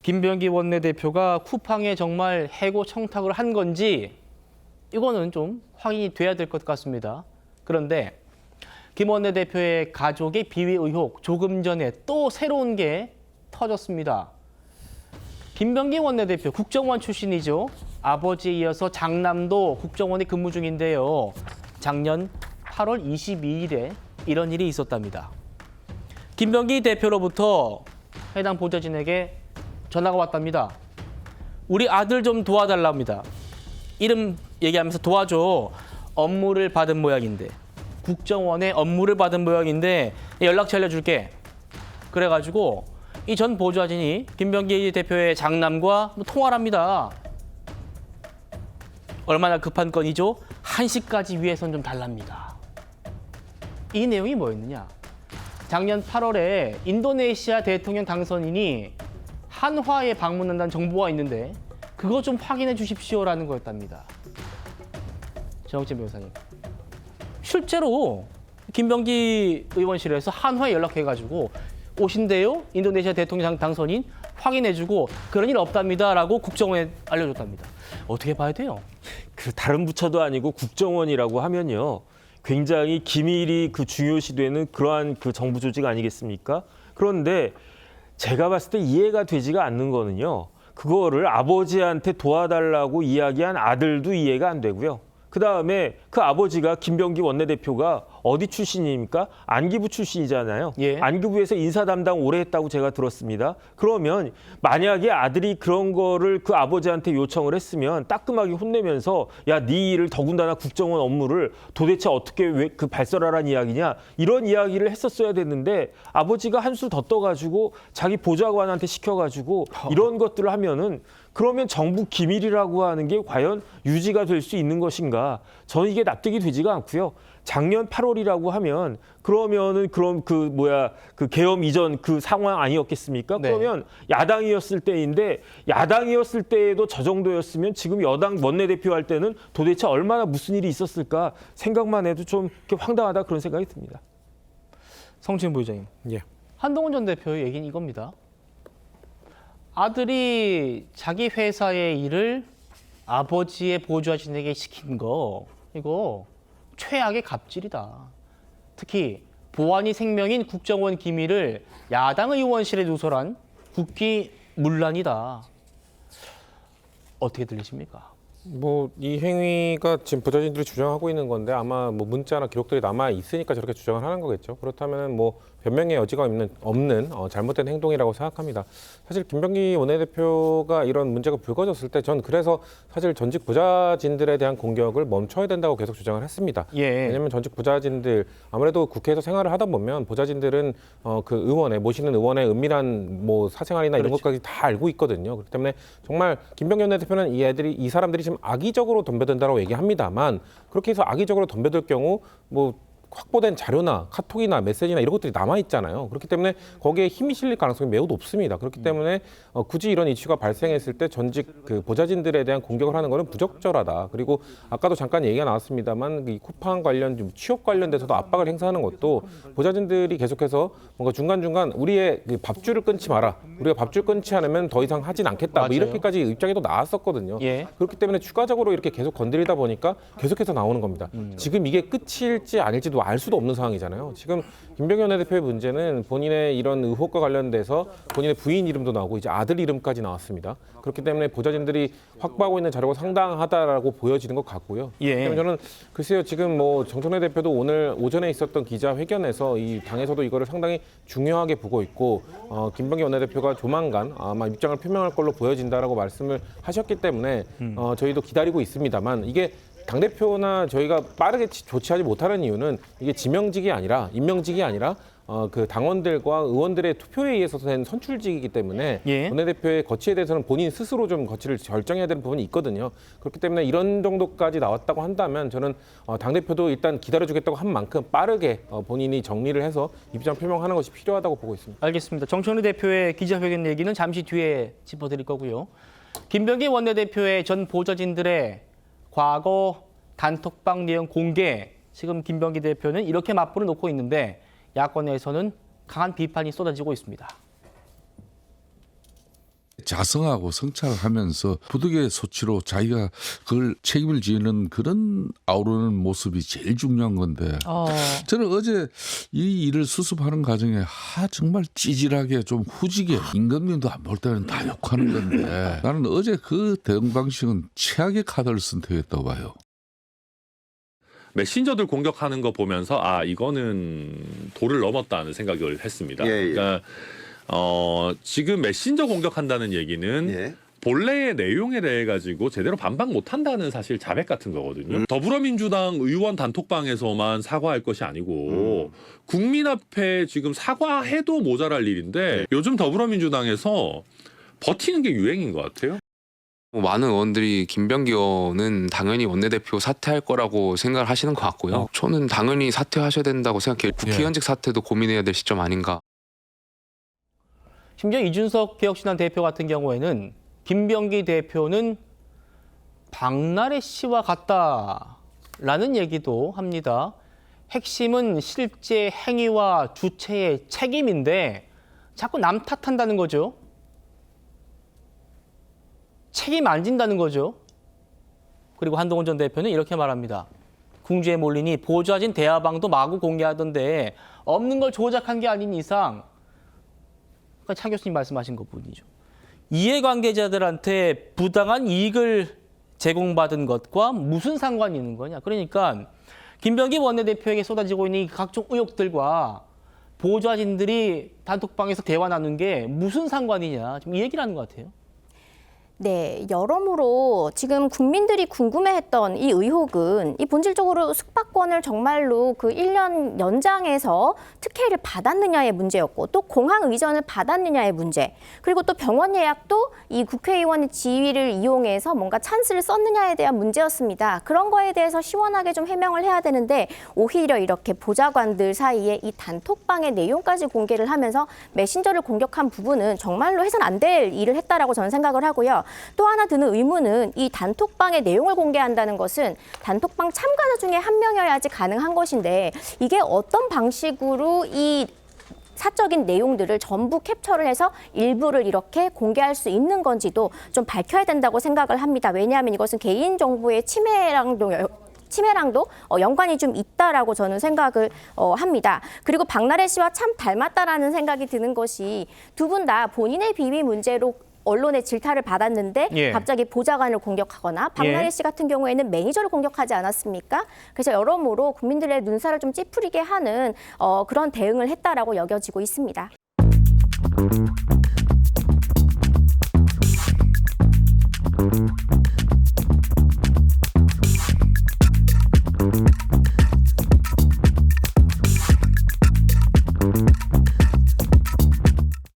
김병기 원내대표가 쿠팡에 정말 해고 청탁을 한 건지 이거는 좀 확인이 돼야 될 것 같습니다. 그런데 김 원내대표의 가족의 비위 의혹 조금 전에 또 새로운 게 터졌습니다. 김병기 원내대표 국정원 출신이죠. 아버지에 이어서 장남도 국정원에 근무 중인데요. 작년 8월 22일에 이런 일이 있었답니다. 김병기 대표로부터 해당 보좌진에게 전화가 왔답니다. 우리 아들 좀 도와달랍니다. 이름 얘기하면서 도와줘. 업무를 받은 모양인데 국정원에 업무를 받은 모양인데 연락처 알려줄게. 그래가지고 이 전 보좌진이 김병기 대표의 장남과 통화를 합니다. 얼마나 급한 건이죠? 1시까지 위해선 좀 달랍니다. 이 내용이 뭐였느냐? 작년 8월에 인도네시아 대통령 당선인이 한화에 방문한다는 정보가 있는데 그거 좀 확인해 주십시오라는 거였답니다. 정옥진 변호사님. 실제로 김병기 의원실에서 한화에 연락해가지고 오신대요? 인도네시아 대통령 당선인 확인해주고 그런 일 없답니다라고 국정원에 알려줬답니다. 어떻게 봐야 돼요? 그 다른 부처도 아니고 국정원이라고 하면요. 굉장히 기밀이 중요시되는 그러한 정부 조직 아니겠습니까? 그런데 제가 봤을 때 이해가 되지가 않는 거는요. 그거를 아버지한테 도와달라고 이야기한 아들도 이해가 안 되고요. 그다음에 그 아버지가 김병기 원내대표가 어디 출신입니까? 안기부 출신이잖아요. 예. 안기부에서 인사 담당 오래 했다고 제가 들었습니다. 그러면 만약에 아들이 그런 거를 그 아버지한테 요청을 했으면 따끔하게 혼내면서 야, 네 일을 더군다나 국정원 업무를 도대체 어떻게 왜 발설하라는 이야기냐 이런 이야기를 했었어야 됐는데 아버지가 한술 더 떠가지고 자기 보좌관한테 시켜가지고 이런 것들을 하면은 그러면 정부 기밀이라고 하는 게 과연 유지가 될 수 있는 것인가? 저는 이게 납득이 되지가 않고요. 작년 8월이라고 하면 그러면은 그럼 계엄 이전 그 상황 아니었겠습니까? 네. 그러면 야당이었을 때인데 야당이었을 때에도 저 정도였으면 지금 여당 원내대표 할 때는 도대체 얼마나 무슨 일이 있었을까 생각만 해도 좀 황당하다 그런 생각이 듭니다. 성진 부의장님. 예. 한동훈 전 대표의 얘기는 이겁니다. 아들이 자기 회사의 일을 아버지의 보좌진에게 시킨 거 이거 최악의 갑질이다. 특히 보안이 생명인 국정원 기밀을 야당 의원실에 누설한 국기 문란이다. 어떻게 들리십니까? 이 행위가 지금 보좌진들이 주장하고 있는 건데 아마 문자나 기록들이 남아 있으니까 저렇게 주장을 하는 거겠죠. 그렇다면 변명의 여지가 없는 잘못된 행동이라고 생각합니다. 사실 김병기 원내대표가 이런 문제가 불거졌을 때 전 그래서 사실 전직 보좌진들에 대한 공격을 멈춰야 된다고 계속 주장을 했습니다. 예. 왜냐하면 전직 보좌진들 아무래도 국회에서 생활을 하다 보면 보좌진들은 모시는 의원의 은밀한 사생활이나 이런 그렇죠. 것까지 다 알고 있거든요. 그렇기 때문에 정말 김병기 원내대표는 이 사람들이 지금 악의적으로 덤벼든다고 얘기합니다만 그렇게 해서 악의적으로 덤벼들 경우 확보된 자료나 카톡이나 메시지나 이런 것들이 남아있잖아요. 그렇기 때문에 거기에 힘이 실릴 가능성이 매우 높습니다. 그렇기 때문에 굳이 이런 이슈가 발생했을 때 전직 보좌진들에 대한 공격을 하는 것은 부적절하다. 그리고 아까도 잠깐 얘기가 나왔습니다만 이 쿠팡 관련 취업 관련돼서도 압박을 행사하는 것도 보좌진들이 계속해서 뭔가 중간중간 우리의 밥줄을 끊지 마라. 우리가 밥줄 끊지 않으면 더 이상 하진 않겠다. 맞아요. 이렇게까지 입장에도 나왔었거든요. 예. 그렇기 때문에 추가적으로 이렇게 계속 건드리다 보니까 계속해서 나오는 겁니다. 지금 이게 끝일지 아닐지도 알 수도 없는 상황이잖아요. 지금 김병기 원내대표의 문제는 본인의 이런 의혹과 관련돼서 본인의 부인 이름도 나오고 이제 아들 이름까지 나왔습니다. 그렇기 때문에 보좌진들이 확보하고 있는 자료가 상당하다라고 보여지는 것 같고요. 예. 그렇기 때문에 저는 글쎄요 지금 정청래 대표도 오늘 오전에 있었던 기자회견에서 이 당에서도 이거를 상당히 중요하게 보고 있고 김병기 원내대표가 조만간 아마 입장을 표명할 걸로 보여진다라고 말씀을 하셨기 때문에 저희도 기다리고 있습니다만 이게 당대표나 저희가 빠르게 조치하지 못하는 이유는 이게 지명직이 아니라 임명직이 아니라 그 당원들과 의원들의 투표에 의해서 된 선출직이기 때문에 예. 원내대표의 거취에 대해서는 본인 스스로 좀 거취를 결정해야 되는 부분이 있거든요. 그렇기 때문에 이런 정도까지 나왔다고 한다면 저는 당대표도 일단 기다려주겠다고 한 만큼 빠르게 본인이 정리를 해서 입장 표명하는 것이 필요하다고 보고 있습니다. 알겠습니다. 정청래 대표의 기자회견 얘기는 잠시 뒤에 짚어드릴 거고요. 김병기 원내대표의 전 보좌진들의 과거 단톡방 내용 공개, 지금 김병기 대표는 이렇게 맞불을 놓고 있는데 야권에서는 강한 비판이 쏟아지고 있습니다. 자성하고 성찰하면서 부득이의 소치로 자기가 그걸 책임을 지는 그런 아우르는 모습이 제일 중요한 건데 저는 어제 이 일을 수습하는 과정에 정말 찌질하게 좀 후지게 임금님도 안 볼 때는 다 욕하는 건데 나는 어제 그 대응 방식은 최악의 카드를 선택했다고 봐요. 메신저들 공격하는 거 보면서 아 이거는 도를 넘었다는 생각을 했습니다. 예. 그러니까 지금 메신저 공격한다는 얘기는 예. 본래의 내용에 대해 가지고 제대로 반박 못한다는 사실 자백 같은 거거든요. 더불어민주당 의원 단톡방에서만 사과할 것이 아니고 국민 앞에 지금 사과해도 모자랄 일인데 요즘 더불어민주당에서 버티는 게 유행인 것 같아요. 많은 의원들이 김병기 의원은 당연히 원내대표 사퇴할 거라고 생각을 하시는 것 같고요. 저는 당연히 사퇴하셔야 된다고 생각해요. 국회의원직 사퇴도 고민해야 될 시점 아닌가. 심지어 이준석 개혁신당 대표 같은 경우에는 김병기 대표는 박나래 씨와 같다라는 얘기도 합니다. 핵심은 실제 행위와 주체의 책임인데 자꾸 남 탓한다는 거죠. 책임 안 진다는 거죠. 그리고 한동훈 전 대표는 이렇게 말합니다. 궁지에 몰리니 보좌진 대화방도 마구 공개하던데 없는 걸 조작한 게 아닌 이상 차 교수님 말씀하신 것뿐이죠. 이해관계자들한테 부당한 이익을 제공받은 것과 무슨 상관이 있는 거냐. 그러니까 김병기 원내대표에게 쏟아지고 있는 이 각종 의혹들과 보좌진들이 단톡방에서 대화 나눈 게 무슨 상관이냐. 지금 이 얘기를 하는 것 같아요. 네, 여러모로 지금 국민들이 궁금해했던 이 의혹은 이 본질적으로 숙박권을 정말로 그 1년 연장해서 특혜를 받았느냐의 문제였고 또 공항 의전을 받았느냐의 문제 그리고 또 병원 예약도 이 국회의원의 지위를 이용해서 뭔가 찬스를 썼느냐에 대한 문제였습니다. 그런 거에 대해서 시원하게 좀 해명을 해야 되는데 오히려 이렇게 보좌관들 사이에 이 단톡방의 내용까지 공개를 하면서 메신저를 공격한 부분은 정말로 해서는 안 될 일을 했다라고 저는 생각을 하고요. 또 하나 드는 의문은 이 단톡방의 내용을 공개한다는 것은 단톡방 참가자 중에 한 명이어야지 가능한 것인데 이게 어떤 방식으로 이 사적인 내용들을 전부 캡처를 해서 일부를 이렇게 공개할 수 있는 건지도 좀 밝혀야 된다고 생각을 합니다. 왜냐하면 이것은 개인정보의 침해랑도 연관이 좀 있다라고 저는 생각을 합니다. 그리고 박나래 씨와 참 닮았다라는 생각이 드는 것이 두 분 다 본인의 비위 문제로 언론의 질타를 받았는데 예. 갑자기 보좌관을 공격하거나 박나래 예. 씨 같은 경우에는 매니저를 공격하지 않았습니까? 그래서 여러모로 국민들의 눈살을 좀 찌푸리게 하는 그런 대응을 했다라고 여겨지고 있습니다.